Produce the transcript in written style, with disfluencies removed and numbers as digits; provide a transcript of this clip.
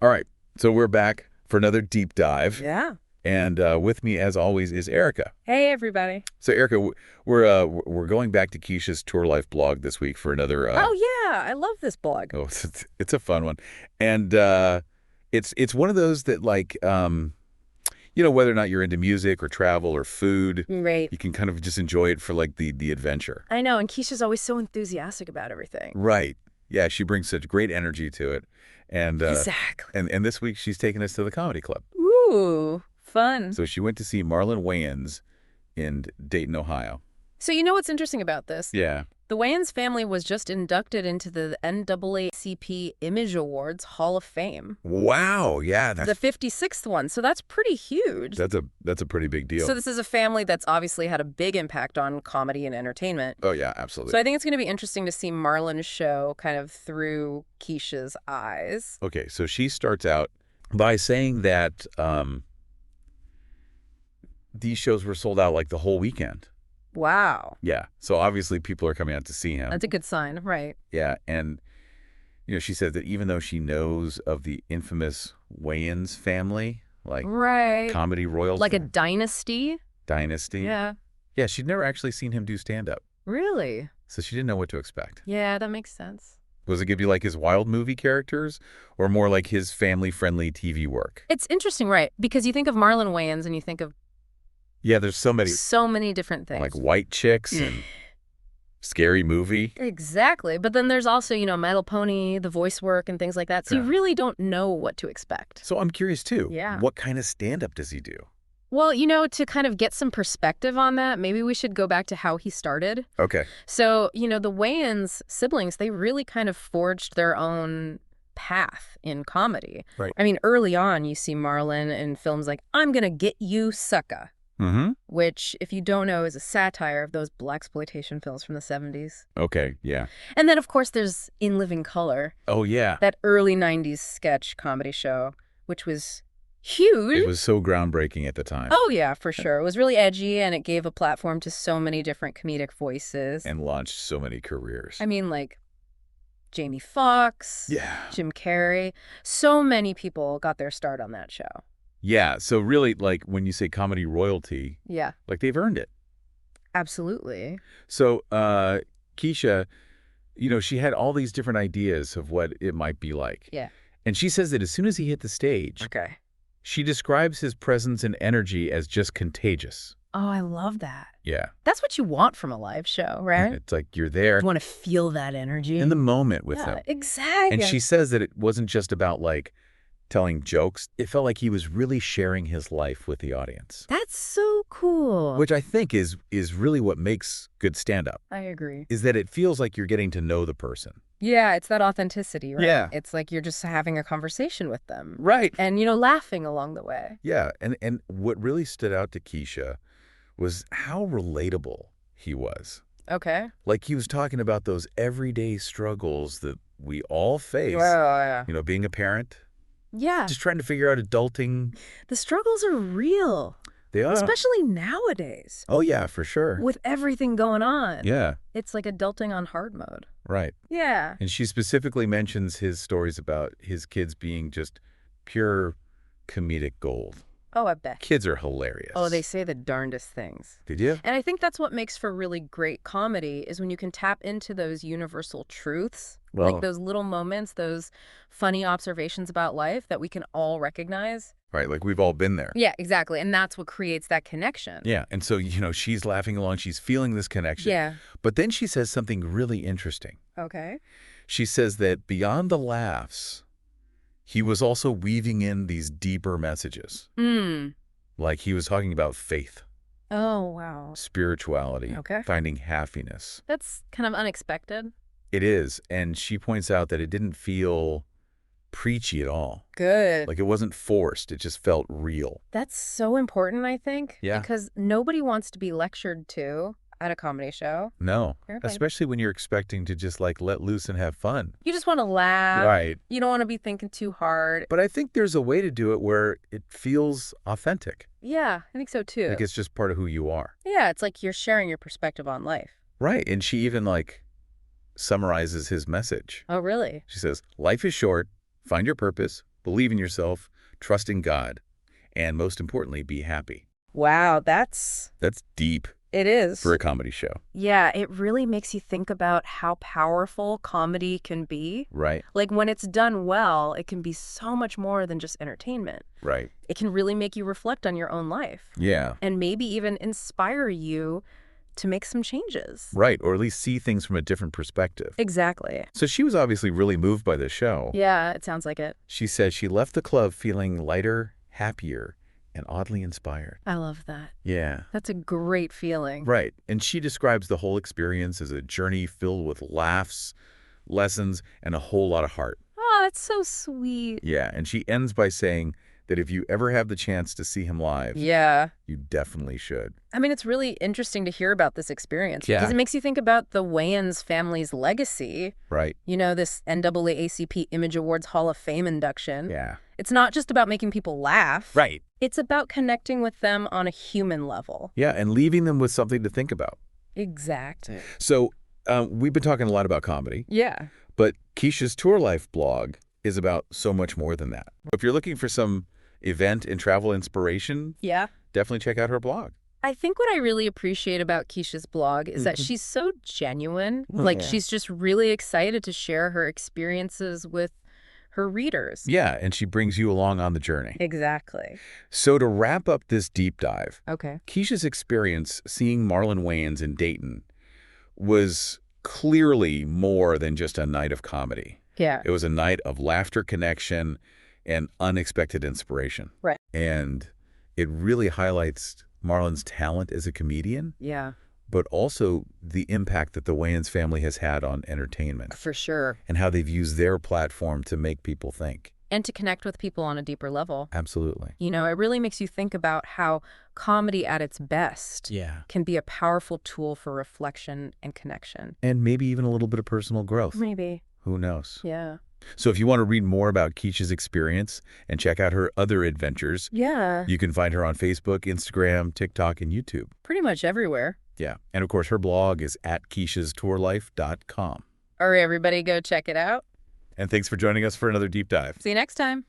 All right, so we're back for another deep dive. Yeah. And with me, as always, is Erica. Hey, everybody. So, Erica, we're going back to Kecia's Tour Life blog this week for another. Oh, yeah. I love this blog. Oh, it's a fun one, and it's one of those that whether or not you're into music or travel or food, Right. you can kind of just enjoy it for like the adventure. I know. And Kecia's always so enthusiastic about everything. Right. Yeah, she brings such great energy to it, and Exactly. and this week she's taking us to the comedy club. Ooh, fun. So she went to see Marlon Wayans in Dayton, Ohio. So you know what's interesting about this? Yeah. The Wayans family was just inducted into the NAACP Image Awards Hall of Fame. Wow. Yeah, The 56th one. So that's pretty huge. that's a pretty big deal. So this is a family that's obviously had a big impact on comedy and entertainment. Oh, yeah, absolutely. So I think it's going to be interesting to see Marlon's show kind of through Kecia's eyes. Okay, so she starts out by saying that these shows were sold out like the whole weekend. Wow. Yeah, so obviously people are coming out to see him. That's a good sign, right? Yeah, and she said that even though she knows of the infamous Wayans family, like Right. comedy royalty, Like a dynasty? dynasty, Yeah. yeah, she'd never actually seen him do stand-up, Really? so she didn't know what to expect. Yeah, that makes sense. Was it going to be like his wild movie characters or more like his family-friendly TV work? It's interesting, right? Because you think of Marlon Wayans and you think of Yeah, there's so many different things. like white chicks and scary movie. Exactly. But then there's also, My Little Pony, the voice work and things like that. So you Yeah. really don't know what to expect. So I'm curious too. Yeah. What kind of stand-up does he do? Well, to kind of get some perspective on that, maybe we should go back to how he started. Okay. So, the Wayans siblings, they really kind of forged their own path in comedy. Right. I mean, early on, you see Marlon in films like I'm Gonna Get You, Sucka, Mm-hmm. which, if you don't know, is a satire of those blaxploitation films from the 70s. Okay, yeah. And then, of course, there's In Living Color, Oh, yeah. that early 90s sketch comedy show, which was huge. It was so groundbreaking at the time. Oh, yeah, for sure. It was really edgy, and it gave a platform to so many different comedic voices. And launched so many careers. I mean, like Jamie Foxx, Yeah. Jim Carrey. So many people got their start on that show. Yeah, so really, like, when you say comedy royalty, Yeah, like, they've earned it. absolutely. So, Kecia, she had all these different ideas of what it might be like. Yeah. And she says that as soon as he hit the stage, Okay. she describes his presence and energy as just contagious. Oh, I love that. Yeah. That's what you want from a live show, right? It's like you're there You want to feel that energy. in the moment with Yeah, him. exactly. And she says that it wasn't just about, like, telling jokes. It felt like he was really sharing his life with the audience, That's so cool. which I think is really what makes good stand-up, I agree. is that it feels like you're getting to know the person. Yeah, it's that authenticity, right? Yeah. It's like you're just having a conversation with them. Right. And, laughing along the way. Yeah, and what really stood out to Kecia was how relatable he was. Okay. Like, he was talking about those everyday struggles that we all face, yeah. being a parent, Yeah. just trying to figure out adulting. The struggles are real, They are. especially nowadays Oh, yeah, for sure. with everything going on. Yeah, It's like adulting on hard mode. right. Yeah. And she specifically mentions his stories about his kids being just pure comedic gold. Oh, I bet. Kids are hilarious. Oh, they say the darndest things. Did you? And I think that's what makes for really great comedy is when you can tap into those universal truths, Well- like those little moments, those funny observations about life that we can all recognize. Right, like we've all been there. Yeah, exactly. And that's what creates that connection. Yeah, and so, she's laughing along, she's feeling this connection. Yeah. But then she says something really interesting. Okay. She says that beyond the laughs, he was also weaving in these deeper messages. Like he was talking about faith, Oh, wow. spirituality, Okay. finding happiness. That's kind of unexpected. It is, and she points out that it didn't feel preachy at all. Good. Like it wasn't forced, it just felt real. That's so important, I think. Yeah. Because nobody wants to be lectured to at a comedy show. No, Everybody- especially when you're expecting to just like let loose and have fun. You just want to laugh. Right. You don't want to be thinking too hard. But I think there's a way to do it where it feels authentic. Yeah, I think so too. Like it's just part of who you are. Yeah, it's like you're sharing your perspective on life. Right. And she even like summarizes his message. Oh, really? She says, life is short, find your purpose, believe in yourself, trust in God, and most importantly, be happy. Wow, that's deep it is. for a comedy show. Yeah, it really makes you think about how powerful comedy can be. Right. Like when it's done well, it can be so much more than just entertainment. Right. It can really make you reflect on your own life. Yeah. And maybe even inspire you to make some changes. Right, or at least see things from a different perspective. Exactly. So she was obviously really moved by this show. Yeah, it sounds like it. She said she left the club feeling lighter, happier, and oddly inspired. I love that. Yeah. That's a great feeling. Right. And she describes the whole experience as a journey filled with laughs, lessons, and a whole lot of heart. Oh, that's so sweet. Yeah. And she ends by saying that if you ever have the chance to see him live, Yeah. you definitely should. I mean, it's really interesting to hear about this experience Yeah. because it makes you think about the Wayans family's legacy. Right. You know, this NAACP Image Awards Hall of Fame induction. Yeah. It's not just about making people laugh. Right. It's about connecting with them on a human level. Yeah, and leaving them with something to think about. Exactly. So we've been talking a lot about comedy, Yeah. but Kecia's Tour Life blog is about so much more than that. If you're looking for some event and travel inspiration, Yeah. definitely check out her blog. I think what I really appreciate about Kecia's blog is that she's so genuine. Like, Yeah. she's just really excited to share her experiences with her readers. Yeah, and she brings you along on the journey. Exactly. So to wrap up this deep dive, Okay. Kecia's experience seeing Marlon Wayans in Dayton was clearly more than just a night of comedy. Yeah. It was a night of laughter, connection, and unexpected inspiration. Right. And it really highlights Marlon's talent as a comedian, Yeah. but also the impact that the Wayans family has had on entertainment For sure. and how they've used their platform to make people think. And to connect with people on a deeper level. Absolutely. You know, it really makes you think about how comedy at its best can be a powerful tool for reflection and connection. And maybe even a little bit of personal growth. Maybe. Who knows? Yeah. So if you want to read more about Kecia's experience and check out her other adventures, Yeah. you can find her on Facebook, Instagram, TikTok, and YouTube. Pretty much everywhere. Yeah. And of course, her blog is at keciastourlife.com. All right, everybody, go check it out. And thanks for joining us for another deep dive. See you next time.